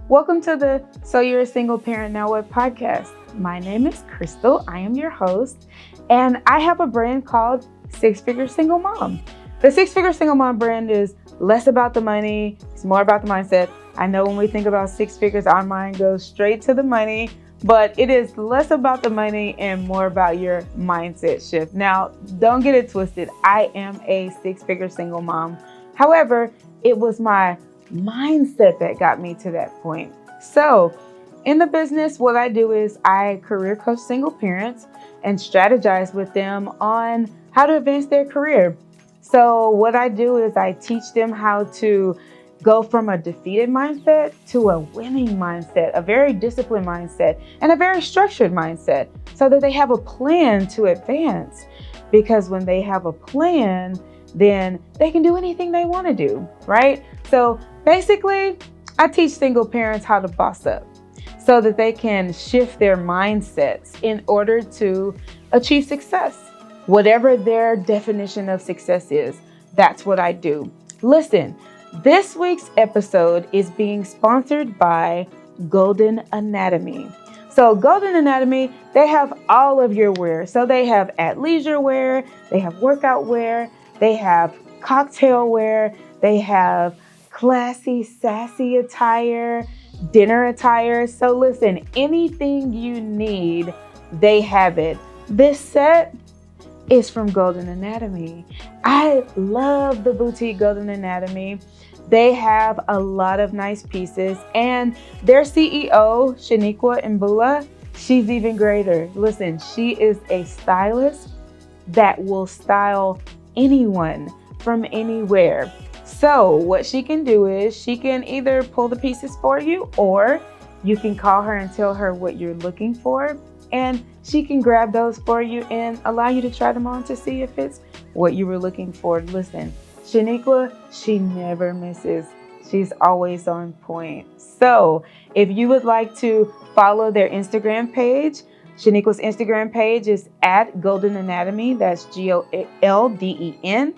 Welcome to the So You're a Single Parent Now What podcast. My name is Crystal. I am your host, and I have a brand called Six Figure Single Mom. The Six Figure Single Mom brand is less about the money. It's more about the mindset. I know when we think about six figures, our mind goes straight to the money, but it is less about the money and more about your mindset shift. Now, don't get it twisted. I am a six-figure single mom. However, it was my mindset that got me to that point. So in the business, what I do is I career coach single parents and strategize with them on how to advance their career. So what I do is I teach them how to go from a defeated mindset to a winning mindset, a very disciplined mindset, and a very structured mindset so that they have a plan to advance. Because when they have a plan, then they can do anything they want to do, right? So basically, I teach single parents how to boss up so that they can shift their mindsets in order to achieve success. Whatever their definition of success is, that's what I do. Listen, this week's episode is being sponsored by Golden Anatomy. So Golden Anatomy, they have all of your wear. So they have athleisure wear, they have workout wear, they have cocktail wear, they have classy, sassy attire, dinner attire. So listen, anything you need, they have it. This set is from Golden Anatomy. I love the boutique Golden Anatomy. They have a lot of nice pieces, and their CEO, Shaniqua Mbula, she's even greater. Listen, she is a stylist that will style anyone from anywhere. So what she can do is she can either pull the pieces for you, or you can call her and tell her what you're looking for, and she can grab those for you and allow you to try them on to see if it's what you were looking for. Listen, Shaniqua, she never misses. She's always on point. So if you would like to follow their Instagram page, Shaniqua's Instagram page is at Golden Anatomy. That's GoldenAnatomy.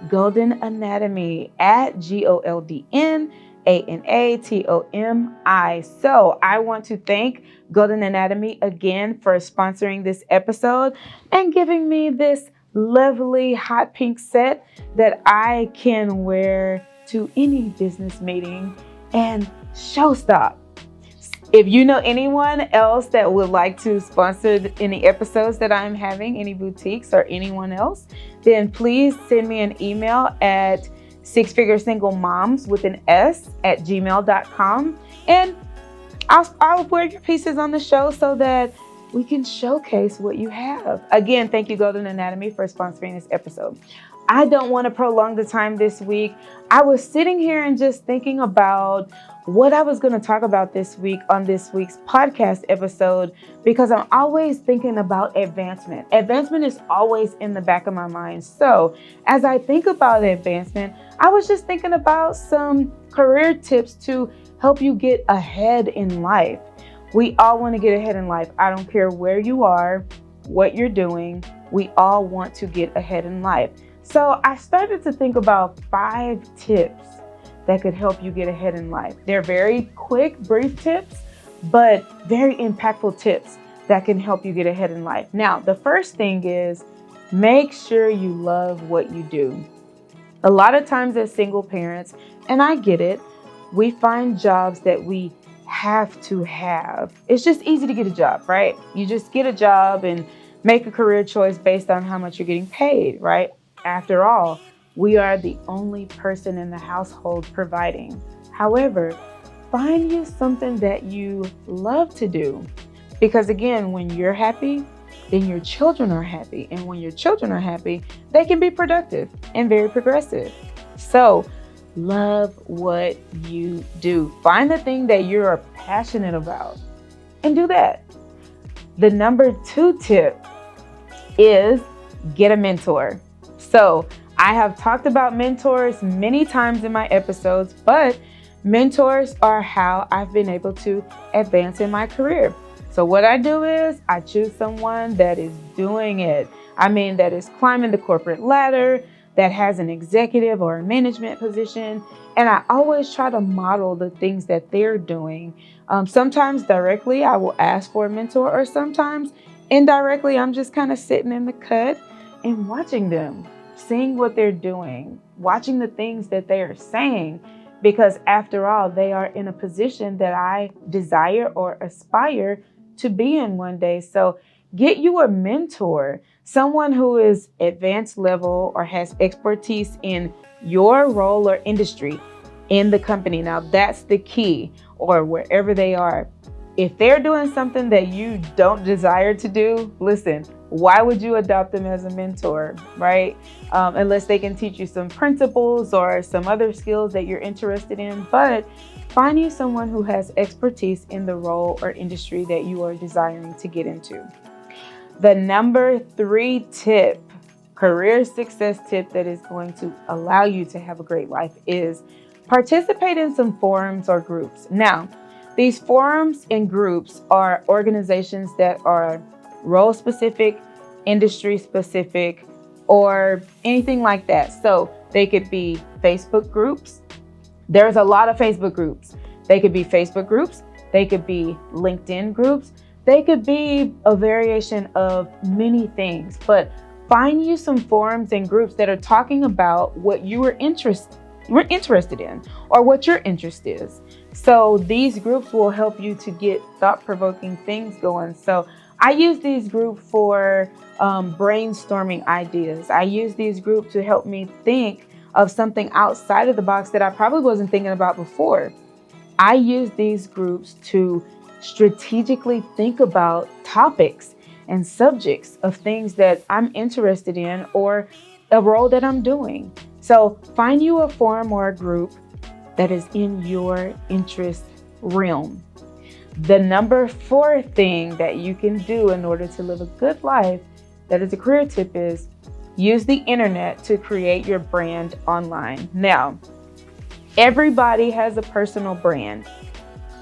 Golden Anatomy at GoldenAnatomy. So I want to thank Golden Anatomy again for sponsoring this episode and giving me this lovely hot pink set that I can wear to any business meeting and show stop. If you know anyone else that would like to sponsor any episodes that I'm having, any boutiques or anyone else, then please send me an email at sixfiguresinglemoms with an S at gmail.com, and I'll wear your pieces on the show so that we can showcase what you have. Again, thank you, Golden Anatomy, for sponsoring this episode. I don't want to prolong the time this week. I was sitting here and just thinking about what I was going to talk about this week on this week's podcast episode, because I'm always thinking about advancement. Advancement is always in the back of my mind. So as I think about advancement, I was just thinking about some career tips to help you get ahead in life. We all want to get ahead in life. I don't care where you are, what you're doing. We all want to get ahead in life. So I started to think about 5 tips that could help you get ahead in life. They're very quick, brief tips, but very impactful tips that can help you get ahead in life. Now, the first thing is make sure you love what you do. A lot of times as single parents, and I get it, we find jobs that we have to have. It's just easy to get a job, right? You just get a job and make a career choice based on how much you're getting paid, right? After all, we are the only person in the household providing. However, find you something that you love to do. Because again, when you're happy, then your children are happy. And when your children are happy, they can be productive and very progressive. So love what you do. Find the thing that you're passionate about and do that. The number 2 tip is get a mentor. So I have talked about mentors many times in my episodes, but mentors are how I've been able to advance in my career. So what I do is I choose someone that is doing it. That is climbing the corporate ladder, that has an executive or a management position. And I always try to model the things that they're doing. Sometimes directly, I will ask for a mentor, or sometimes indirectly, I'm just kind of sitting in the cut and watching them, seeing what they're doing, watching the things that they are saying, because after all, they are in a position that I desire or aspire to be in one day. So get you a mentor, someone who is advanced level or has expertise in your role or industry in the company. Now that's the key, or wherever they are. If they're doing something that you don't desire to do, listen, why would you adopt them as a mentor, right? Unless they can teach you some principles or some other skills that you're interested in. But find you someone who has expertise in the role or industry that you are desiring to get into. The number 3 tip, career success tip that is going to allow you to have a great life, is participate in some forums or groups. Now, these forums and groups are organizations that are role specific, industry specific, or anything like that. So they could be Facebook groups. There's a lot of Facebook groups. They could be Facebook groups. They could be LinkedIn groups. They could be a variation of many things, but find you some forums and groups that are talking about what you were interested in, or what your interest is. So these groups will help you to get thought-provoking things going. So I use these groups for brainstorming ideas. I use these groups to help me think of something outside of the box that I probably wasn't thinking about before. I use these groups to strategically think about topics and subjects of things that I'm interested in or a role that I'm doing. So find you a forum or a group that is in your interest realm. The number 4 thing that you can do in order to live a good life, that is a career tip, is use the internet to create your brand online. Now, everybody has a personal brand.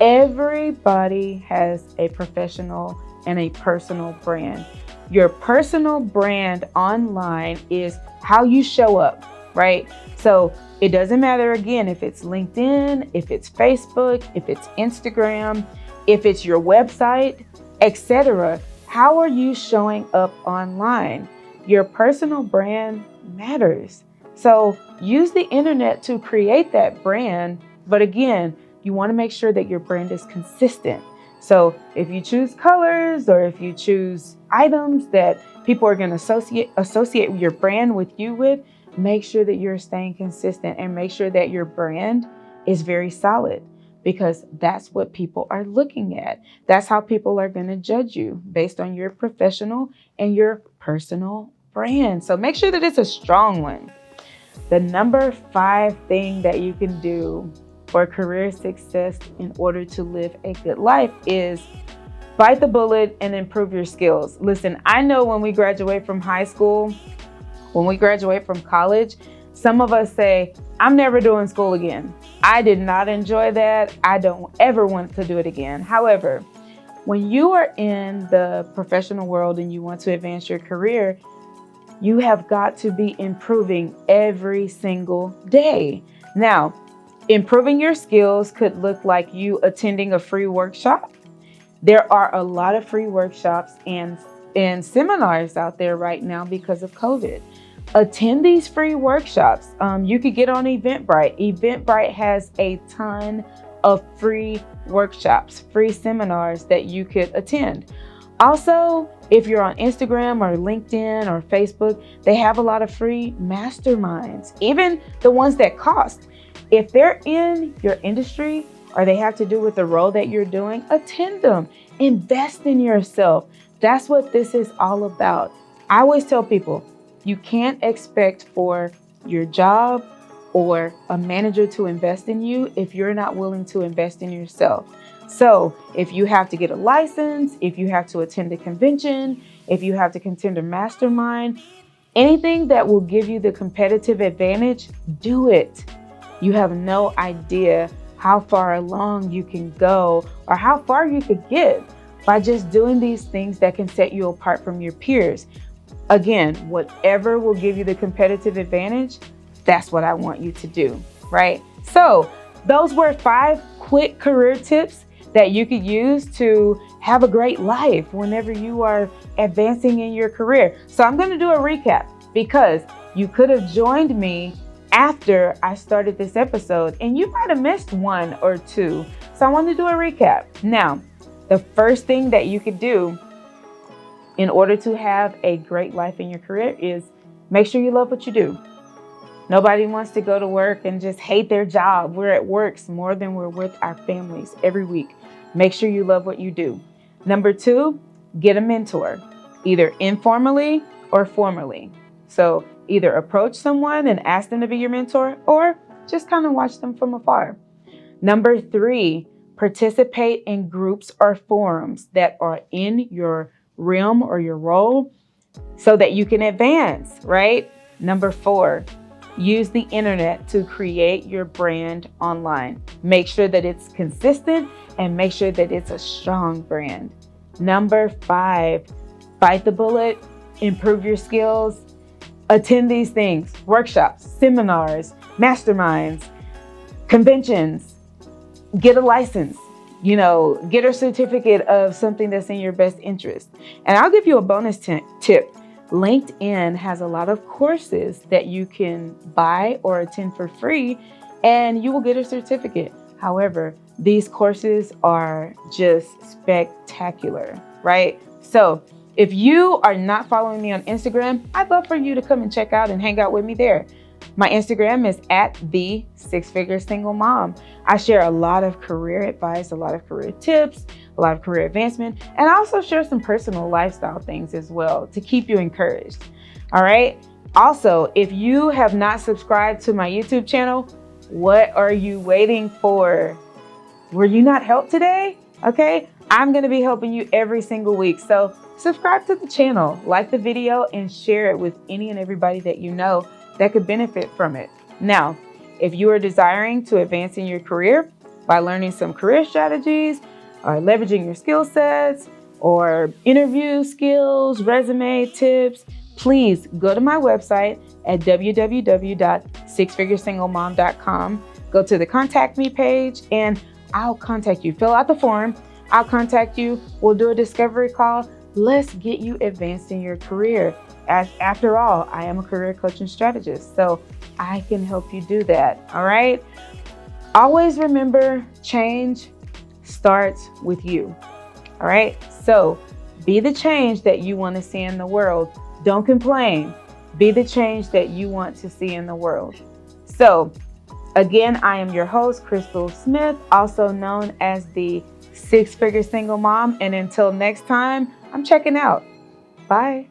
Everybody has a professional and a personal brand. Your personal brand online is how you show up, right? So it doesn't matter, again, if it's LinkedIn, if it's Facebook, if it's Instagram, if it's your website, etc. How are you showing up online? Your personal brand matters. So use the internet to create that brand. But again, you want to make sure that your brand is consistent. So if you choose colors, or if you choose items that people are going to associate your brand with you with, make sure that you're staying consistent, and make sure that your brand is very solid, because that's what people are looking at. That's how people are going to judge you, based on your professional and your personal brand. So make sure that it's a strong one. The number 5 thing that you can do for career success in order to live a good life is bite the bullet and improve your skills. Listen, I know when we graduate from high school, when we graduate from college, some of us say, I'm never doing school again. I did not enjoy that. I don't ever want to do it again. However, when you are in the professional world and you want to advance your career, you have got to be improving every single day. Now, improving your skills could look like you attending a free workshop. There are a lot of free workshops and seminars out there right now because of COVID. Attend these free workshops. You could get on Eventbrite. Eventbrite has a ton of free workshops, free seminars that you could attend. Also, if you're on Instagram or LinkedIn or Facebook, they have a lot of free masterminds, even the ones that cost. If they're in your industry or they have to do with the role that you're doing, attend them. Invest in yourself. That's what this is all about. I always tell people, you can't expect for your job or a manager to invest in you if you're not willing to invest in yourself. So if you have to get a license, if you have to attend a convention, if you have to attend a mastermind, anything that will give you the competitive advantage, do it. You have no idea how far along you can go or how far you could get by just doing these things that can set you apart from your peers. Again, whatever will give you the competitive advantage, that's what I want you to do, right? So those were 5 quick career tips that you could use to have a great life whenever you are advancing in your career. So I'm going to do a recap because you could have joined me after I started this episode and you might have missed 1 or 2. So I want to do a recap. Now, the first thing that you could do in order to have a great life in your career is make sure you love what you do. Nobody wants to go to work and just hate their job. We're at work more than we're with our families every week. Make sure you love what you do. Number 2, get a mentor, either informally or formally. So either approach someone and ask them to be your mentor or just kind of watch them from afar. Number 3, participate in groups or forums that are in your realm or your role so that you can advance, right? Number 4, use the internet to create your brand online. Make sure that it's consistent and make sure that it's a strong brand. Number 5, bite the bullet, improve your skills, attend these things, workshops, seminars, masterminds, conventions, get a license, get a certificate of something that's in your best interest. And I'll give you a bonus tip. LinkedIn has a lot of courses that you can buy or attend for free, and you will get a certificate. However, these courses are just spectacular, right? So if you are not following me on Instagram, I'd love for you to come and check out and hang out with me there. My Instagram is at the Six-Figure Single Mom. I share a lot of career advice, a lot of career tips, a lot of career advancement, and I also share some personal lifestyle things as well to keep you encouraged. All right. Also, if you have not subscribed to my YouTube channel, what are you waiting for? Were you not helped today? Okay. I'm going to be helping you every single week. So subscribe to the channel, like the video, and share it with any and everybody that you know that could benefit from it. Now, if you are desiring to advance in your career by learning some career strategies or leveraging your skill sets or interview skills, resume tips, please go to my website at www.sixfiguresinglemom.com. Go to the contact me page and I'll contact you. Fill out the form. I'll contact you. We'll do a discovery call. Let's get you advanced in your career. After all, I am a career coach and strategist, so I can help you do that. All right. Always remember, change starts with you. All right. So be the change that you want to see in the world. Don't complain. Be the change that you want to see in the world. So again, I am your host, Crystal Smith, also known as the Six-Figure Single Mom. And until next time, I'm checking out. Bye.